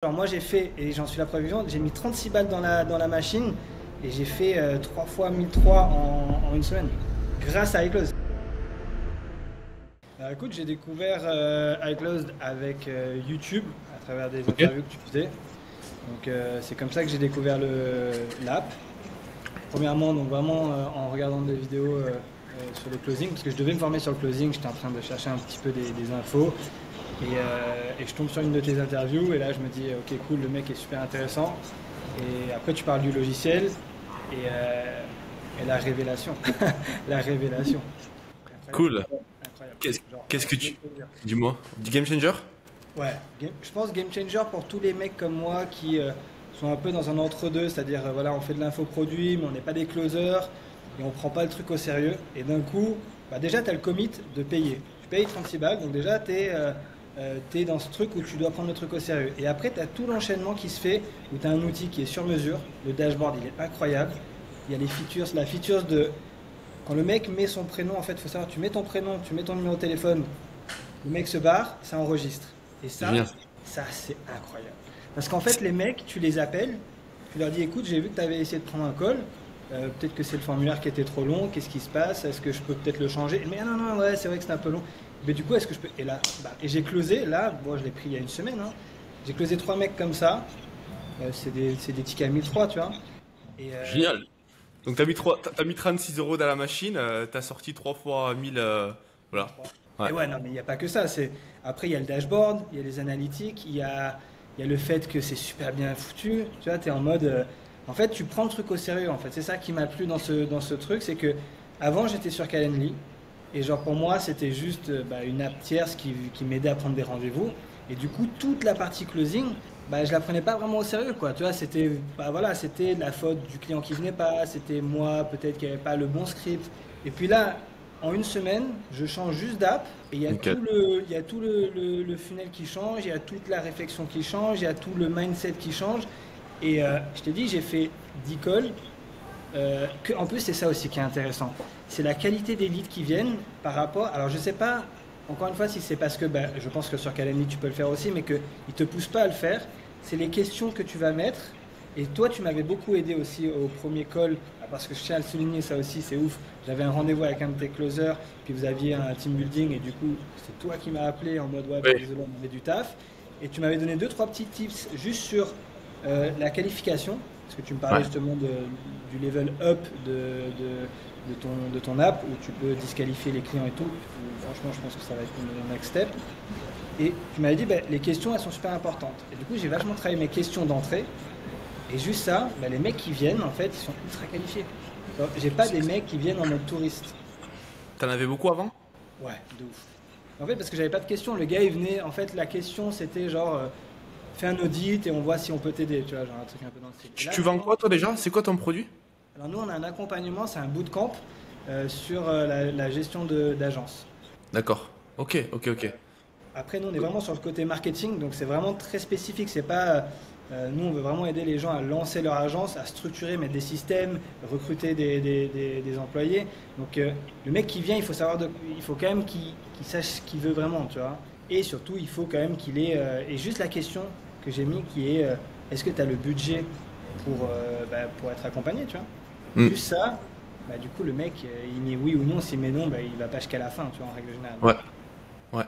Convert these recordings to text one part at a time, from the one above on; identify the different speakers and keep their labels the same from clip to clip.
Speaker 1: Alors moi j'ai fait, et j'en suis la preuve vivante, j'ai mis 36 balles dans la machine et j'ai fait 3 fois 1003 en une semaine, grâce à iClose. Écoute, j'ai découvert iClose avec YouTube, à travers des
Speaker 2: Ok,
Speaker 1: interviews que tu faisais. Donc c'est comme ça que j'ai découvert l'app. Premièrement, donc vraiment en regardant des vidéos sur le closing, parce que je devais me former sur le closing, j'étais en train de chercher un petit peu des infos. Et je tombe sur une de tes interviews et là je me dis ok cool, le mec est super intéressant. Et après tu parles du logiciel et la révélation. La révélation. Incroyable.
Speaker 2: cool.
Speaker 1: Incroyable.
Speaker 2: Qu'est-ce
Speaker 1: Genre,
Speaker 2: qu'est-ce que
Speaker 1: game
Speaker 2: tu...
Speaker 1: changer.
Speaker 2: Dis-moi. Du game changer?
Speaker 1: Ouais, je pense game changer pour tous les mecs comme moi qui sont un peu dans un entre-deux, c'est-à-dire voilà, on fait de l'infoproduit mais on n'est pas des closers et on prend pas le truc au sérieux. Et d'un coup, bah déjà tu as le commit de payer. Tu payes 36 balles, donc déjà tu es dans ce truc où tu dois prendre le truc au sérieux. Et après, tu as tout l'enchaînement qui se fait où tu as un outil qui est sur mesure. Le dashboard, il est incroyable. Il y a les features, la feature de quand le mec met son prénom, en fait, il faut savoir, tu mets ton prénom, tu mets ton numéro de téléphone, le mec se barre, ça enregistre. Et
Speaker 2: Génial.
Speaker 1: ça c'est incroyable. Parce qu'en fait, les mecs, tu les appelles, tu leur dis, écoute, j'ai vu que tu avais essayé de prendre un call, peut-être que c'est le formulaire qui était trop long, qu'est-ce qui se passe, est-ce que je peux peut-être le changer? Mais non, non, ouais, c'est vrai que c'est un peu long. Mais du coup, est-ce que je peux... Et là, bah, et j'ai closé, là, bon, je l'ai pris il y a une semaine, hein. J'ai closé 3 mecs comme ça, c'est des tickets à 1003, tu vois. Et,
Speaker 2: Génial. Donc t'as mis 36 euros dans la machine, t'as sorti 3 fois 1000, voilà.
Speaker 1: Et
Speaker 2: Ouais.
Speaker 1: ouais, non, mais il n'y a pas que ça. Après, il y a le dashboard, il y a les analytiques, il y a le fait que c'est super bien foutu. Tu vois, tu es en mode. En fait, tu prends le truc au sérieux. En fait, c'est ça qui m'a plu dans ce truc. C'est que avant, j'étais sur Calendly. Et genre, pour moi, c'était juste bah, une app tierce qui m'aidait à prendre des rendez-vous. Et du coup, toute la partie closing, bah, je la prenais pas vraiment au sérieux, quoi. Tu vois, c'était bah, voilà, c'était la faute du client qui venait pas. C'était moi, peut-être, qui avait pas le bon script. Et puis là, en une semaine, je change juste d'app et
Speaker 2: Nickel.
Speaker 1: il y a tout le funnel qui change, il y a toute la réflexion qui change, il y a tout le mindset qui change. Et je t'ai dit, j'ai fait 10 calls. En plus, c'est ça aussi qui est intéressant. C'est la qualité des leads qui viennent par rapport. Alors, je sais pas, encore une fois, si c'est parce que bah, je pense que sur Calendly, tu peux le faire aussi, mais qu'ils ne te poussent pas à le faire. C'est les questions que tu vas mettre. Et toi, tu m'avais beaucoup aidé aussi au premier call, parce que je tiens à le souligner, ça aussi, c'est ouf. J'avais un rendez-vous avec un de tes closers, puis vous aviez un team building, et du coup, c'est toi qui m'as appelé en mode ouais, bah,
Speaker 2: Oui.
Speaker 1: désolé, on avait du taf. Et tu m'avais donné deux, trois petits tips juste sur la qualification, parce que tu me parlais
Speaker 2: Ouais.
Speaker 1: justement du level up de ton app, où tu peux disqualifier les clients et tout. Franchement, je pense que ça va être le next step. Et tu m'avais dit, bah, les questions, elles sont super importantes. Et du coup, j'ai vachement travaillé mes questions d'entrée. Et juste ça, bah, les mecs qui viennent, en fait, ils sont ultra qualifiés. J'ai pas des mecs qui viennent en mode touriste.
Speaker 2: T'en avais beaucoup avant?
Speaker 1: Ouais, de ouf. En fait, parce que j'avais pas de question. Le gars, il venait. En fait, la question, c'était genre, fais un audit et on voit si on peut t'aider. Tu vois, genre un truc un peu dans le style. Et là,
Speaker 2: Tu vends
Speaker 1: maintenant,
Speaker 2: quoi toi déjà? C'est quoi ton produit?
Speaker 1: alors nous, on a un accompagnement, c'est un bootcamp sur la gestion d'agence.
Speaker 2: D'accord. Ok, ok, ok.
Speaker 1: Après, nous, on est vraiment sur le côté marketing, donc c'est vraiment très spécifique. C'est pas, nous, on veut vraiment aider les gens à lancer leur agence, à structurer, mettre des systèmes, recruter des employés. Donc, le mec qui vient, il faut savoir, il faut quand même qu'il sache ce qu'il veut vraiment, tu vois. Et surtout, il faut quand même qu'il ait. Et juste la question que j'ai mis, qui est, est-ce que tu as le budget pour être accompagné, tu vois.
Speaker 2: Hmm.
Speaker 1: Juste ça, bah, du coup, le mec, il met oui ou non. S'il met non, bah, il va pas jusqu'à la fin, tu vois, en règle générale.
Speaker 2: Ouais, ouais.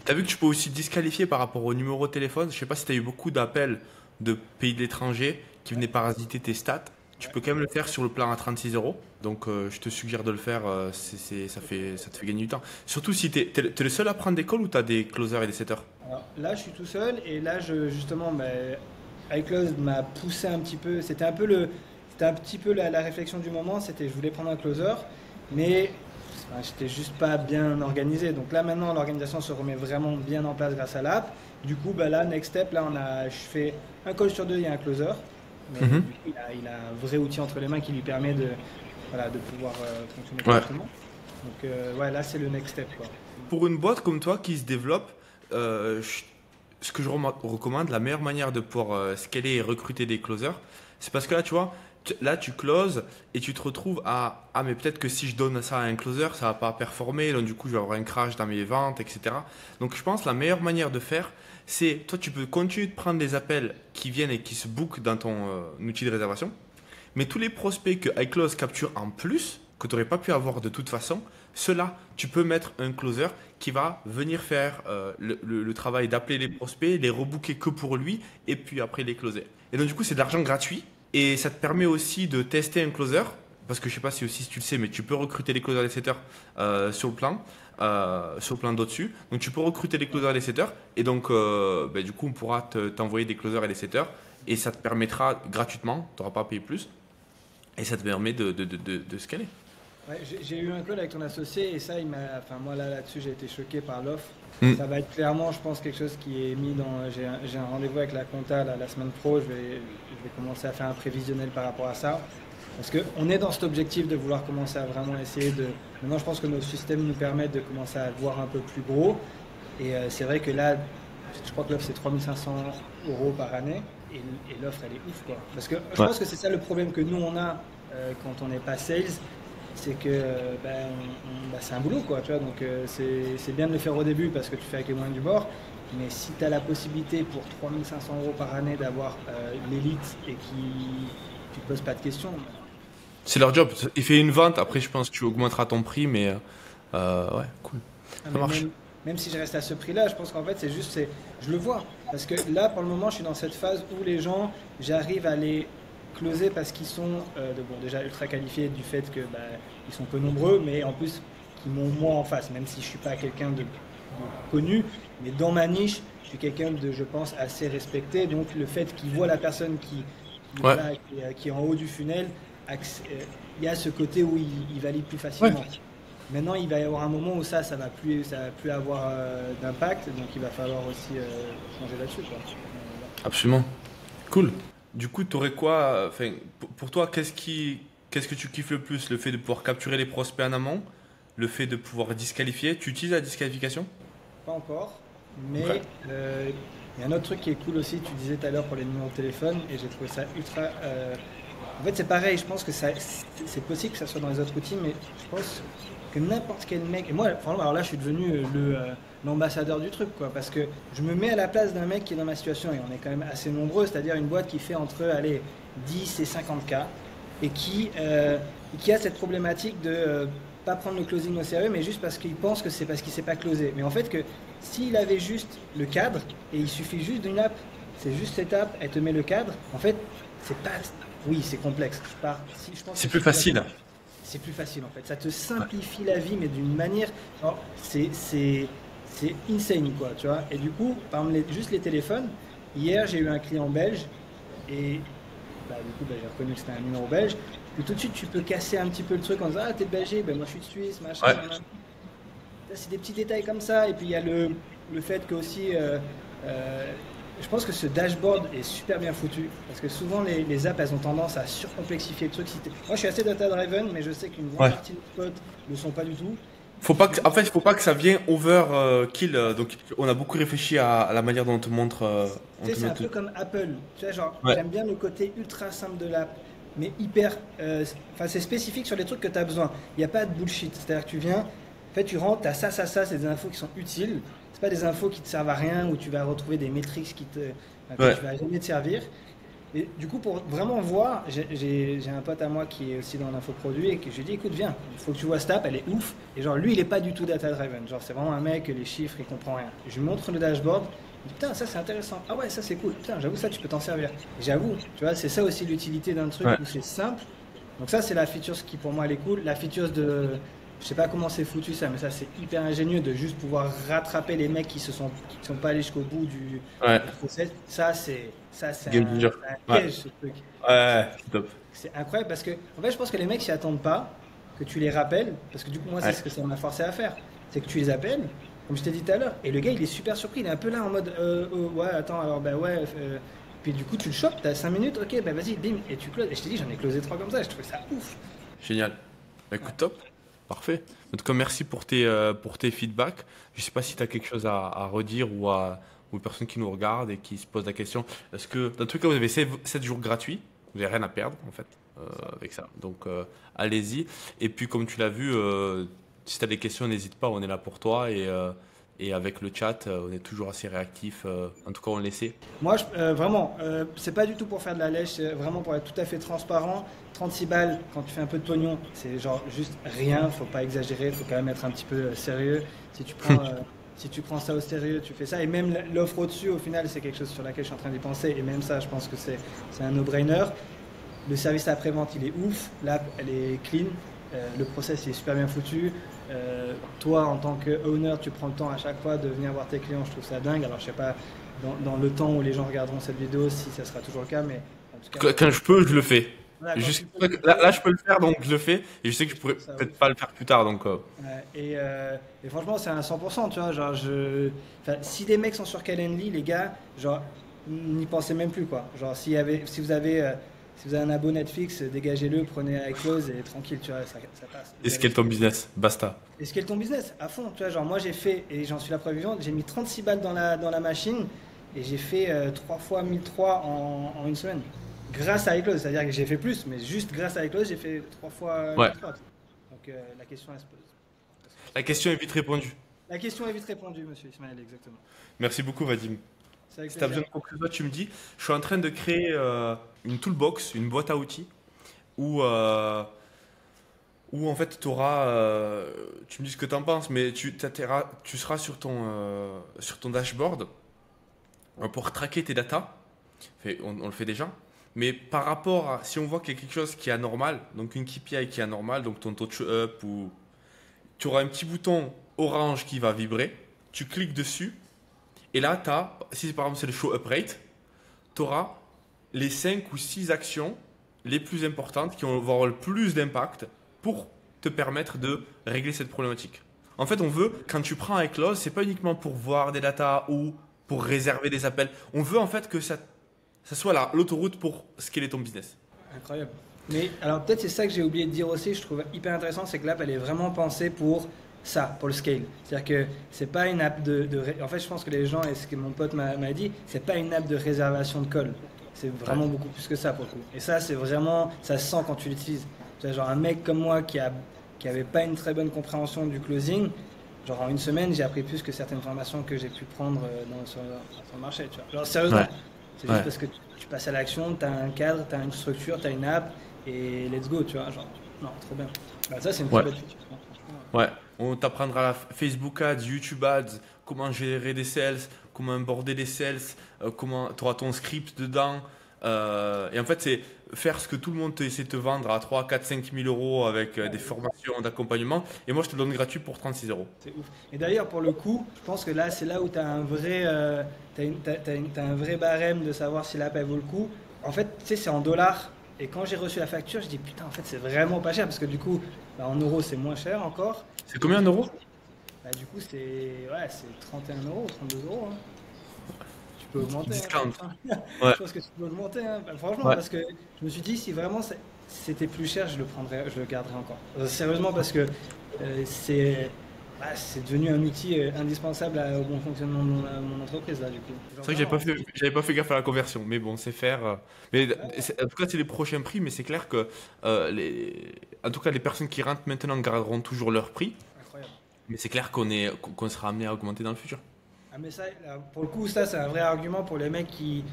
Speaker 2: T'as vu que tu peux aussi disqualifier par rapport au numéro de téléphone? Je sais pas si t'as eu beaucoup d'appels de pays de l'étranger qui venaient parasiter tes stats. Tu peux quand même le faire sur le plan à 36 euros. Donc je te suggère de le faire, ça te fait gagner du temps. Surtout si t'es le seul à prendre des calls ou t'as des closers et des setters?
Speaker 1: Alors, là, je suis tout seul et là, justement, iClose m'a poussé un petit peu. C'était un petit peu la réflexion du moment. C'était, je voulais prendre un closer, mais enfin, j'étais juste pas bien organisé. Donc là, maintenant, l'organisation se remet vraiment bien en place grâce à l'app. Du coup, bah là, next step, là, je fais un call sur deux, il y a un closer, mais du
Speaker 2: Mhm.
Speaker 1: coup, il a un vrai outil entre les mains qui lui permet voilà, de pouvoir fonctionner
Speaker 2: Ouais.
Speaker 1: correctement. Donc, ouais, là, c'est le next step, quoi.
Speaker 2: Pour une boîte comme toi qui se développe, ce que je recommande, la meilleure manière de pouvoir scaler et recruter des closers, c'est parce que là, tu vois, Là, tu closes et tu te retrouves à ah, mais peut-être que si je donne ça à un closer, ça va pas performer. Donc, du coup, je vais avoir un crash dans mes ventes, etc. Donc, je pense que la meilleure manière de faire, c'est toi, tu peux continuer de prendre des appels qui viennent et qui se bookent dans ton outil de réservation. Mais tous les prospects que iClose capture en plus, que tu n'aurais pas pu avoir de toute façon, ceux-là, tu peux mettre un closer qui va venir faire le travail d'appeler les prospects, les rebooker que pour lui, et puis après les closer. Et donc du coup, c'est de l'argent gratuit, et ça te permet aussi de tester un closer, parce que je sais pas si aussi si tu le sais, mais tu peux recruter les closers et les setters sur le plan d'au-dessus. Donc tu peux recruter les closers et les setters, et donc du coup, on pourra t'envoyer des closers et des setters, et ça te permettra gratuitement, tu n'auras pas à payer plus, et ça te permet de scaler.
Speaker 1: Ouais, j'ai eu un call avec ton associé et ça, enfin moi là-dessus, j'ai été choqué par l'offre.
Speaker 2: Mm.
Speaker 1: Ça va être clairement, je pense, quelque chose qui est mis dans. J'ai un rendez-vous avec la compta la semaine pro. Je vais commencer à faire un prévisionnel par rapport à ça. Parce qu'on est dans cet objectif de vouloir commencer à vraiment essayer de. Maintenant, je pense que nos systèmes nous permettent de commencer à voir un peu plus gros. Et c'est vrai que là, je crois que l'offre, c'est 3500 euros par année. Et l'offre, elle est ouf, quoi. Parce que je pense que c'est ça le problème que nous, on a quand on n'est pas sales. C'est que c'est un boulot, quoi, tu vois, donc c'est bien de le faire au début parce que tu fais avec les moyens du bord, mais si tu as la possibilité pour 3500 euros par année d'avoir l'élite et tu te poses pas de questions.
Speaker 2: C'est leur job. Il fait une vente, après je pense que tu augmenteras ton prix, mais ouais, cool. Ça marche.
Speaker 1: Même si je reste à ce prix-là, je pense qu'en fait je le vois, parce que là pour le moment je suis dans cette phase où les gens, j'arrive à les closer parce qu'ils sont déjà ultra qualifiés du fait que ils sont peu nombreux, mais en plus qu'ils m'ont moi en face, même si je suis pas quelqu'un de connu, mais dans ma niche, je suis quelqu'un de, je pense, assez respecté. Donc le fait qu'ils voient la personne qui est en haut du funnel, il y a ce côté où il valide plus facilement. Ouais. Maintenant, il va y avoir un moment où ça va plus avoir d'impact, donc il va falloir aussi changer là-dessus, quoi.
Speaker 2: Absolument. Cool. Du coup, tu aurais quoi, pour toi, qu'est-ce que tu kiffes le plus? Le fait de pouvoir capturer les prospects en amont? Le fait de pouvoir disqualifier? Tu utilises la disqualification?
Speaker 1: Pas encore, mais il y a un autre truc qui est cool aussi, tu disais tout à l'heure pour les numéros de téléphone, et j'ai trouvé ça ultra... En fait, c'est pareil, je pense que c'est possible que ça soit dans les autres outils, mais je pense que n'importe quel mec... Et moi, franchement, alors là, je suis devenu l'ambassadeur du truc, quoi, parce que je me mets à la place d'un mec qui est dans ma situation, et on est quand même assez nombreux, c'est-à-dire une boîte qui fait entre 10 et 50K, et qui a cette problématique de pas prendre le closing au sérieux, mais juste parce qu'il pense que c'est parce qu'il ne sait pas closer. Mais en fait, que s'il avait juste le cadre, et il suffit juste d'une app, c'est juste cette app, elle te met le cadre, en fait, c'est pas... Oui, c'est complexe.
Speaker 2: C'est plus facile.
Speaker 1: C'est plus facile en fait. Ça te simplifie la vie, mais d'une manière. C'est insane, quoi, tu vois. Et du coup, par exemple, juste les téléphones. Hier, j'ai eu un client belge et du coup, j'ai reconnu que c'était un numéro belge. Et tout de suite, tu peux casser un petit peu le truc en disant ah, t'es belge, moi je suis de Suisse, machin.
Speaker 2: Ouais.
Speaker 1: C'est des petits détails comme ça. Et puis il y a le fait que aussi. Je pense que ce dashboard est super bien foutu parce que souvent les apps elles ont tendance à surcomplexifier le truc. Moi je suis assez data driven mais je sais qu'une grande partie de mes potes ne le sont pas du tout.
Speaker 2: En fait, il faut pas que ça vienne overkill. Donc on a beaucoup réfléchi à la manière dont on te montre.
Speaker 1: C'est un peu comme Apple. Tu vois, genre, j'aime bien le côté ultra simple de l'app, mais hyper. C'est spécifique sur les trucs que tu as besoin. Il n'y a pas de bullshit. C'est-à-dire que tu viens, en fait, tu rentres, tu as ça, c'est des infos qui sont utiles. C'est pas des infos qui te servent à rien où tu vas retrouver des métriques qui tu vas jamais te servir. Et du coup, pour vraiment voir, j'ai un pote à moi qui est aussi dans l'infoproduit et que je lui dis écoute, viens, il faut que tu vois cette app, elle est ouf. Et genre, lui, il est pas du tout data driven. Genre, c'est vraiment un mec, les chiffres, il comprend rien. Je lui montre le dashboard. Il dit, putain, ça c'est intéressant. Ah ouais, ça c'est cool. Putain, j'avoue, ça tu peux t'en servir. J'avoue, tu vois, c'est ça aussi l'utilité d'un truc où c'est simple. Donc, ça, c'est la feature qui pour moi elle est cool. La feature de. Je sais pas comment c'est foutu ça, mais ça c'est hyper ingénieux de juste pouvoir rattraper les mecs qui sont pas allés jusqu'au bout du process. Ça c'est un piège ce truc.
Speaker 2: Ouais, c'est top.
Speaker 1: C'est incroyable parce que en fait je pense que les mecs s'y attendent pas que tu les rappelles parce que du coup moi c'est ce que ça m'a forcé à faire, c'est que tu les appelles comme je t'ai dit tout à l'heure et le gars il est super surpris, il est un peu là en mode ouais attends alors puis du coup tu le chopes, t'as 5 minutes, ok vas-y bim et tu closes et je t'ai dit j'en ai closé 3 comme ça, je trouvais ça ouf.
Speaker 2: Génial. Écoute top. Parfait. En tout cas, merci pour tes feedbacks. Je ne sais pas si tu as quelque chose à redire ou aux personnes qui nous regardent et qui se posent la question. Est-ce que, dans tout cas, vous avez 7 jours gratuits, vous n'avez rien à perdre en fait. avec ça. Donc, allez-y. Et puis, comme tu l'as vu, si tu as des questions, n'hésite pas, on est là pour toi. Et avec le chat, on est toujours assez réactif. En tout cas, on l'essaie.
Speaker 1: Moi, vraiment, c'est pas du tout pour faire de la lèche, c'est vraiment pour être tout à fait transparent. 36 balles, quand tu fais un peu de pognon, c'est genre juste rien, faut pas exagérer, faut quand même être un petit peu sérieux. Si tu prends, si tu prends ça au sérieux, tu fais ça. Et même l'offre au-dessus, au final, c'est quelque chose sur laquelle je suis en train d'y penser. Et même ça, je pense que c'est un no-brainer. Le service après-vente, il est ouf. L'app, elle est clean. Le process il est super bien foutu. Toi, en tant que owner, tu prends le temps à chaque fois de venir voir tes clients. Je trouve ça dingue. Alors, je sais pas dans le temps où les gens regarderont cette vidéo si ça sera toujours le cas, mais en tout cas,
Speaker 2: Quand je peux, je le fais.
Speaker 1: voilà, quand tu peux, tu le
Speaker 2: Là,
Speaker 1: fais.
Speaker 2: je peux le faire, donc je le fais. Et je sais que je
Speaker 1: Je
Speaker 2: pourrais
Speaker 1: trouve ça
Speaker 2: peut-être
Speaker 1: ouf.
Speaker 2: pas le faire plus tard. Donc,
Speaker 1: Ouais, et franchement, c'est un 100%, tu vois. Genre, enfin, si des mecs sont sur Calendly, les gars, genre, n'y pensez même plus, quoi. Genre, si vous avez un abo Netflix, dégagez-le, prenez iClose et tranquille, tu vois, ça passe.
Speaker 2: et scale ton business. Basta.
Speaker 1: Et scale ton business à fond, tu vois. Genre, moi, j'ai fait, et j'en suis la preuve vivante, j'ai mis 36 balles dans la machine et j'ai fait 3 fois 1003 en une semaine. Grâce à iClose, c'est-à-dire que j'ai fait plus, mais juste grâce à iClose, j'ai fait 3 fois
Speaker 2: Ouais.
Speaker 1: 1003. Donc, la question, elle se pose.
Speaker 2: La question est vite répondue.
Speaker 1: La question est vite répondue, monsieur Ismaël, exactement.
Speaker 2: Merci beaucoup, Vadim.
Speaker 1: C'est avec
Speaker 2: Si tu as besoin
Speaker 1: plaisir.
Speaker 2: de quoi que ce soit, tu me dis. Je suis en train de créer une toolbox, une boîte à outils, où, où en fait, tu auras. Tu me dis ce que tu en penses, mais tu seras sur ton dashboard pour traquer tes datas. On le fait déjà. Mais par rapport à. Si on voit qu'il y a quelque chose qui est anormal, donc une KPI qui est anormale, donc ton touch-up, ou. Tu auras un petit bouton orange qui va vibrer. Tu cliques dessus. Et là, si par exemple c'est le show up rate, tu auras les 5 ou 6 actions les plus importantes qui vont avoir le plus d'impact pour te permettre de régler cette problématique. En fait, on veut, quand tu prends iClose, c'est pas uniquement pour voir des datas ou pour réserver des appels. On veut en fait que ça soit l'autoroute pour scaler ton business.
Speaker 1: Incroyable. Mais alors peut-être c'est ça que j'ai oublié de dire aussi, je trouve hyper intéressant, c'est que l'app elle est vraiment pensée pour ça, pour le scale. C'est-à-dire que c'est pas une app En fait, je pense que les gens, et ce que mon pote m'a dit, c'est pas une app de réservation de call. C'est
Speaker 2: Ouais.
Speaker 1: vraiment beaucoup plus que ça pour le coup. Et ça, c'est vraiment, ça se sent quand tu l'utilises. Tu vois, genre un mec comme moi qui avait pas une très bonne compréhension du closing, genre en une semaine, j'ai appris plus que certaines formations que j'ai pu prendre sur le marché. Tu vois. Genre sérieusement,
Speaker 2: Ouais.
Speaker 1: c'est juste
Speaker 2: Ouais.
Speaker 1: parce que tu passes à l'action, tu as un cadre, tu as une structure, tu as une app et let's go, tu vois. Genre, non, trop bien. Bah, ça, c'est une très
Speaker 2: Ouais.
Speaker 1: belle feature, hein, franchement.
Speaker 2: Ouais. On t'apprendra Facebook Ads, YouTube Ads, comment gérer des sales, comment aborder des sales, comment tu auras ton script dedans. Et en fait, c'est faire ce que tout le monde essaie de te vendre à 3, 4, 5 000 euros avec
Speaker 1: Ouais,
Speaker 2: des formations d'accompagnement. Et moi, je te le donne gratuit pour 36 euros.
Speaker 1: c'est ouf. Et d'ailleurs, pour le coup, je pense que là, c'est là où tu as un vrai, t'as un vrai barème de savoir si l'app elle vaut le coup. En fait, tu sais, c'est en dollars. Et quand j'ai reçu la facture, je dis putain, en fait, c'est vraiment pas cher parce que du coup, bah, en euros, c'est moins cher encore.
Speaker 2: C'est
Speaker 1: Et
Speaker 2: combien
Speaker 1: du coup,
Speaker 2: d'euros?
Speaker 1: bah, c'est ouais, c'est 31 euros, 32 euros, hein. Tu peux augmenter, hein, je
Speaker 2: Discount.
Speaker 1: pense, hein.
Speaker 2: Ouais.
Speaker 1: Je pense que tu peux augmenter, hein. Bah, franchement,
Speaker 2: Ouais.
Speaker 1: parce que je me suis dit, si vraiment c'était plus cher, je le prendrais, je le garderais encore. Sérieusement, parce que c'est devenu un outil indispensable au bon fonctionnement de mon entreprise, là, du coup. Genre
Speaker 2: C'est vrai que
Speaker 1: vraiment.
Speaker 2: j'avais pas fait gaffe à la conversion, mais bon, c'est faire. Mais
Speaker 1: Ouais,
Speaker 2: en tout cas, c'est les prochains prix, mais c'est clair que en tout cas, les personnes qui rentrent maintenant garderont toujours leur prix,
Speaker 1: incroyable.
Speaker 2: mais c'est clair qu'on sera amené à augmenter dans le futur.
Speaker 1: Ah, mais ça, là, pour le coup, ça, c'est un vrai argument pour les mecs qui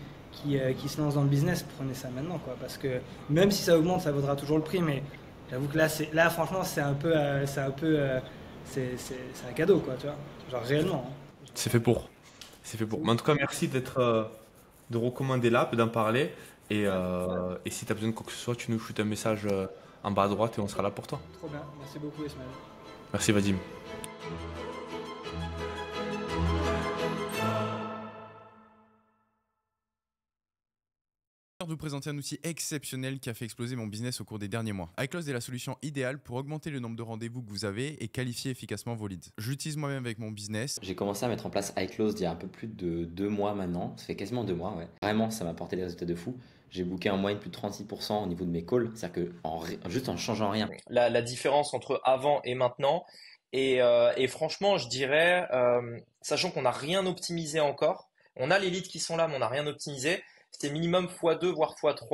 Speaker 1: se lancent dans le business. Prenez ça maintenant, quoi. Parce que même si ça augmente, ça vaudra toujours le prix. Mais j'avoue que là, franchement, c'est un cadeau, quoi, tu vois. Genre réellement, hein.
Speaker 2: C'est fait pour. C'est fait
Speaker 1: C'est
Speaker 2: pour.
Speaker 1: ouf.
Speaker 2: Mais en tout cas, merci de recommander l'app, d'en parler.
Speaker 1: Ouais,
Speaker 2: Et si tu as besoin de quoi que ce soit, tu nous shootes un message en bas à droite et on sera là pour toi.
Speaker 1: trop bien. Merci beaucoup, Ismaël.
Speaker 2: Merci, Vadim.
Speaker 3: De vous présenter un outil exceptionnel qui a fait exploser mon business au cours des derniers mois. iClose est la solution idéale pour augmenter le nombre de rendez-vous que vous avez et qualifier efficacement vos leads. J'utilise moi-même avec mon business.
Speaker 4: J'ai commencé à mettre en place iClose il y a un peu plus de 2 mois maintenant. Ça fait quasiment 2 mois, ouais. Vraiment, ça m'a apporté des résultats de fou. J'ai booké en moyenne plus de 36% au niveau de mes calls. C'est-à-dire que juste en changeant rien.
Speaker 5: La différence entre avant et maintenant. Et franchement, je dirais, sachant qu'on n'a rien optimisé encore, on a les leads qui sont là, mais on n'a rien optimisé, c'était minimum x2, voire x3.